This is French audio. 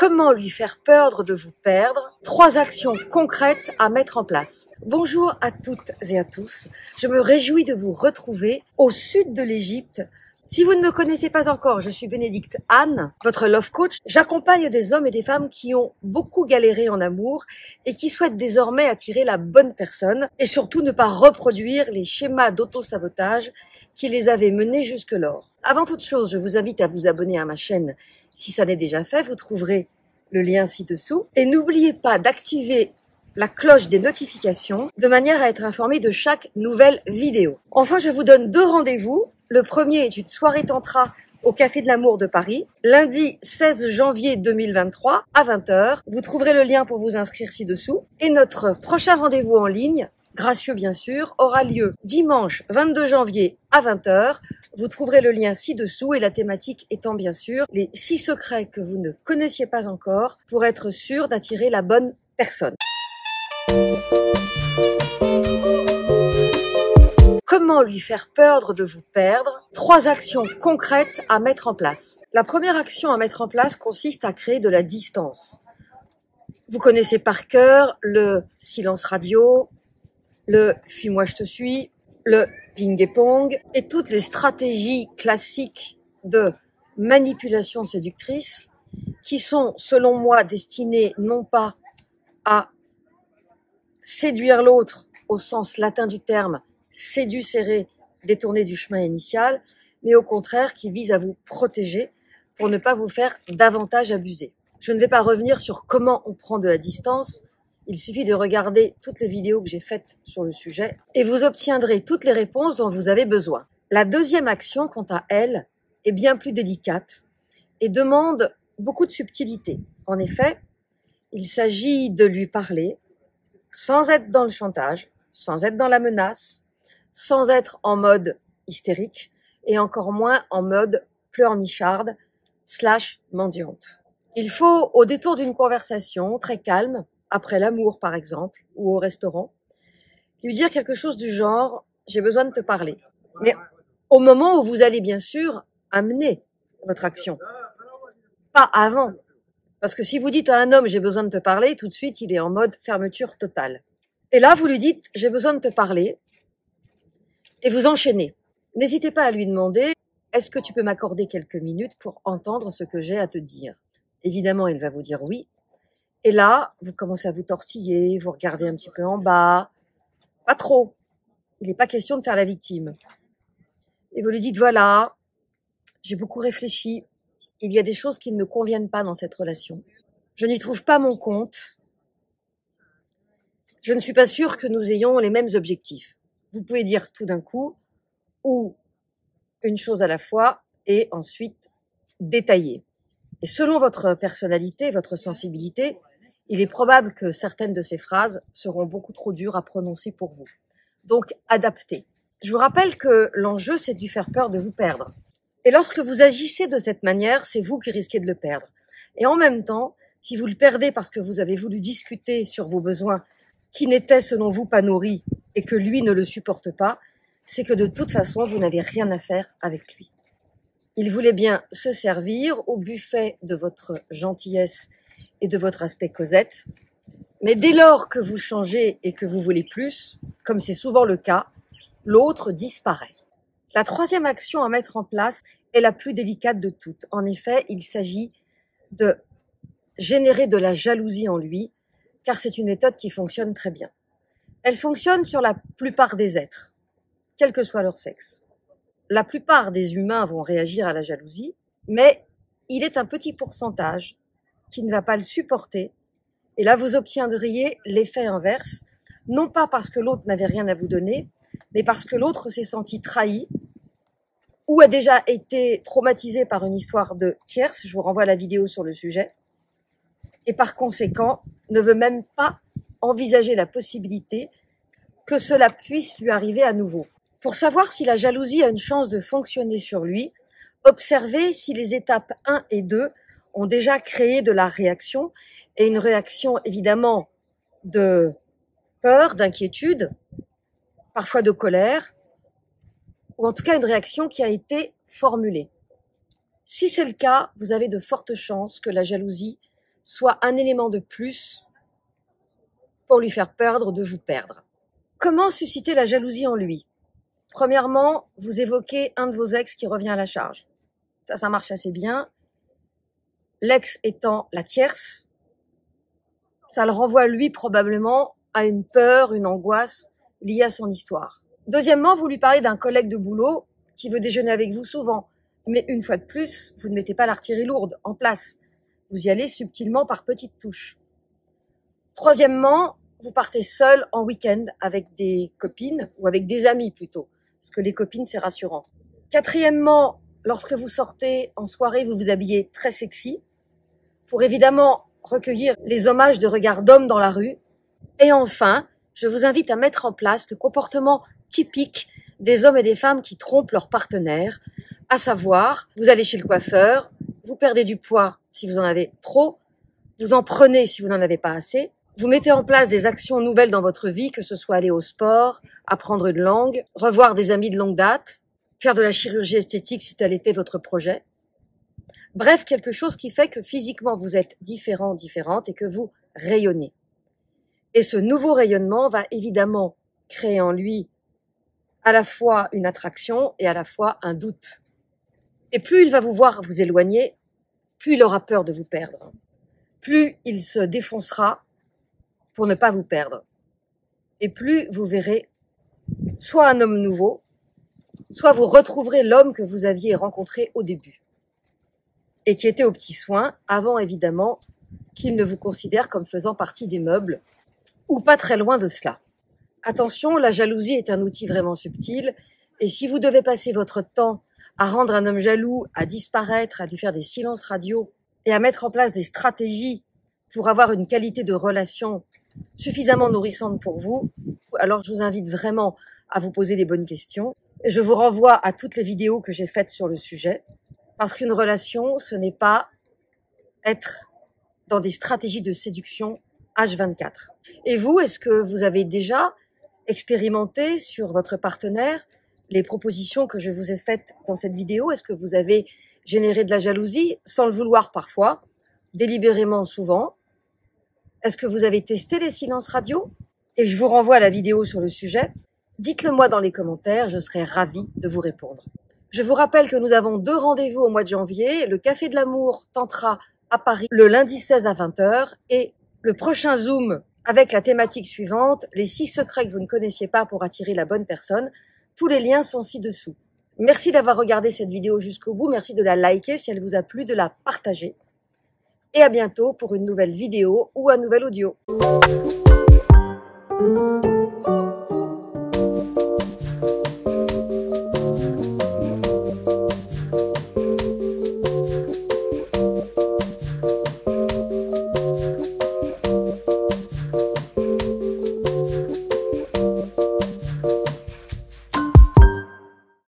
Comment lui faire peur de vous perdre? 3 actions concrètes à mettre en place. Bonjour à toutes et à tous. Je me réjouis de vous retrouver au sud de l'Égypte. Si vous ne me connaissez pas encore, je suis Bénédicte Anne, votre love coach. J'accompagne des hommes et des femmes qui ont beaucoup galéré en amour et qui souhaitent désormais attirer la bonne personne et surtout ne pas reproduire les schémas d'auto-sabotage qui les avaient menés jusque-lors. Avant toute chose, je vous invite à vous abonner à ma chaîne. Si ça n'est déjà fait, vous trouverez le lien ci-dessous. Et n'oubliez pas d'activer la cloche des notifications de manière à être informé de chaque nouvelle vidéo. Enfin, je vous donne 2 rendez-vous. Le premier est une soirée tantra au Café de l'Amour de Paris, lundi 16 janvier 2023 à 20 h. Vous trouverez le lien pour vous inscrire ci-dessous. Et notre prochain rendez-vous en ligne, gracieux bien sûr, aura lieu dimanche 22 janvier à 20 h. Vous trouverez le lien ci-dessous et la thématique étant bien sûr les 6 secrets que vous ne connaissiez pas encore pour être sûr d'attirer la bonne personne. Comment lui faire peur de vous perdre? 3 actions concrètes à mettre en place. La première action à mettre en place consiste à créer de la distance. Vous connaissez par cœur le silence radio, le « fuis-moi je te suis », le ping-pong et toutes les stratégies classiques de manipulation séductrice qui sont, selon moi, destinées non pas à séduire l'autre au sens latin du terme, séduire, détourner du chemin initial, mais au contraire qui visent à vous protéger pour ne pas vous faire davantage abuser. Je ne vais pas revenir sur comment on prend de la distance. Il suffit de regarder toutes les vidéos que j'ai faites sur le sujet et vous obtiendrez toutes les réponses dont vous avez besoin. La deuxième action, quant à elle, est bien plus délicate et demande beaucoup de subtilité. En effet, il s'agit de lui parler sans être dans le chantage, sans être dans la menace, sans être en mode hystérique et encore moins en mode pleurnicharde / mendiante. Il faut, au détour d'une conversation très calme, après l'amour par exemple, ou au restaurant, lui dire quelque chose du genre « j'ai besoin de te parler ». Mais au moment où vous allez bien sûr amener votre action, pas avant. Parce que si vous dites à un homme « j'ai besoin de te parler », tout de suite il est en mode fermeture totale. Et là vous lui dites « j'ai besoin de te parler » et vous enchaînez. N'hésitez pas à lui demander « est-ce que tu peux m'accorder quelques minutes pour entendre ce que j'ai à te dire ?» Évidemment, il va vous dire oui. Et là, vous commencez à vous tortiller, vous regardez un petit peu en bas. Pas trop. Il n'est pas question de faire la victime. Et vous lui dites, voilà, j'ai beaucoup réfléchi. Il y a des choses qui ne me conviennent pas dans cette relation. Je n'y trouve pas mon compte. Je ne suis pas sûre que nous ayons les mêmes objectifs. Vous pouvez dire tout d'un coup ou une chose à la fois et ensuite détailler. Et selon votre personnalité, votre sensibilité, il est probable que certaines de ces phrases seront beaucoup trop dures à prononcer pour vous. Donc, adaptez. Je vous rappelle que l'enjeu, c'est de lui faire peur de vous perdre. Et lorsque vous agissez de cette manière, c'est vous qui risquez de le perdre. Et en même temps, si vous le perdez parce que vous avez voulu discuter sur vos besoins qui n'étaient selon vous pas nourris et que lui ne le supporte pas, c'est que de toute façon, vous n'avez rien à faire avec lui. Il voulait bien se servir au buffet de votre gentillesse et de votre aspect Cosette, mais dès lors que vous changez et que vous voulez plus, comme c'est souvent le cas, l'autre disparaît. La troisième action à mettre en place est la plus délicate de toutes. En effet, il s'agit de générer de la jalousie en lui, car c'est une méthode qui fonctionne très bien. Elle fonctionne sur la plupart des êtres, quel que soit leur sexe. La plupart des humains vont réagir à la jalousie, mais il est un petit pourcentage qui ne va pas le supporter. Et là, vous obtiendriez l'effet inverse, non pas parce que l'autre n'avait rien à vous donner, mais parce que l'autre s'est senti trahi ou a déjà été traumatisé par une histoire de tierce. Je vous renvoie à la vidéo sur le sujet. Et par conséquent, ne veut même pas envisager la possibilité que cela puisse lui arriver à nouveau. Pour savoir si la jalousie a une chance de fonctionner sur lui, observez si les étapes 1 et 2 ont déjà créé de la réaction, et une réaction évidemment de peur, d'inquiétude, parfois de colère, ou en tout cas une réaction qui a été formulée. Si c'est le cas, vous avez de fortes chances que la jalousie soit un élément de plus pour lui faire peur de vous perdre. Comment susciter la jalousie en lui? Premièrement, vous évoquez un de vos ex qui revient à la charge. Ça marche assez bien. L'ex étant la tierce, ça le renvoie lui probablement à une peur, une angoisse liée à son histoire. Deuxièmement, vous lui parlez d'un collègue de boulot qui veut déjeuner avec vous souvent. Mais une fois de plus, vous ne mettez pas l'artillerie lourde en place. Vous y allez subtilement par petites touches. Troisièmement, vous partez seul en week-end avec des copines ou avec des amis plutôt, parce que les copines, c'est rassurant. Quatrièmement, lorsque vous sortez en soirée, vous vous habillez très sexy pour évidemment recueillir les hommages de regards d'hommes dans la rue. Et enfin, je vous invite à mettre en place le comportement typique des hommes et des femmes qui trompent leur partenaire, à savoir, vous allez chez le coiffeur, vous perdez du poids si vous en avez trop, vous en prenez si vous n'en avez pas assez, vous mettez en place des actions nouvelles dans votre vie, que ce soit aller au sport, apprendre une langue, revoir des amis de longue date, faire de la chirurgie esthétique si tel était votre projet. Bref, quelque chose qui fait que physiquement vous êtes différent, différente et que vous rayonnez. Et ce nouveau rayonnement va évidemment créer en lui à la fois une attraction et à la fois un doute. Et plus il va vous voir vous éloigner, plus il aura peur de vous perdre. Plus il se défoncera pour ne pas vous perdre. Et plus vous verrez soit un homme nouveau, soit vous retrouverez l'homme que vous aviez rencontré au début et qui était aux petits soins avant évidemment qu'il ne vous considère comme faisant partie des meubles ou pas très loin de cela. Attention, la jalousie est un outil vraiment subtil et si vous devez passer votre temps à rendre un homme jaloux, à disparaître, à lui faire des silences radio et à mettre en place des stratégies pour avoir une qualité de relation suffisamment nourrissante pour vous, alors je vous invite vraiment à vous poser les bonnes questions. Et je vous renvoie à toutes les vidéos que j'ai faites sur le sujet, parce qu'une relation, ce n'est pas être dans des stratégies de séduction H24. Et vous, est-ce que vous avez déjà expérimenté sur votre partenaire les propositions que je vous ai faites dans cette vidéo? Est-ce que vous avez généré de la jalousie, sans le vouloir parfois, délibérément souvent? Est-ce que vous avez testé les silences radio? Et je vous renvoie à la vidéo sur le sujet. Dites-le moi dans les commentaires, je serai ravie de vous répondre. Je vous rappelle que nous avons 2 rendez-vous au mois de janvier. Le Café de l'amour tentera à Paris le lundi 16 à 20 h et le prochain Zoom avec la thématique suivante, les 6 secrets que vous ne connaissiez pas pour attirer la bonne personne. Tous les liens sont ci-dessous. Merci d'avoir regardé cette vidéo jusqu'au bout. Merci de la liker si elle vous a plu, de la partager. Et à bientôt pour une nouvelle vidéo ou un nouvel audio.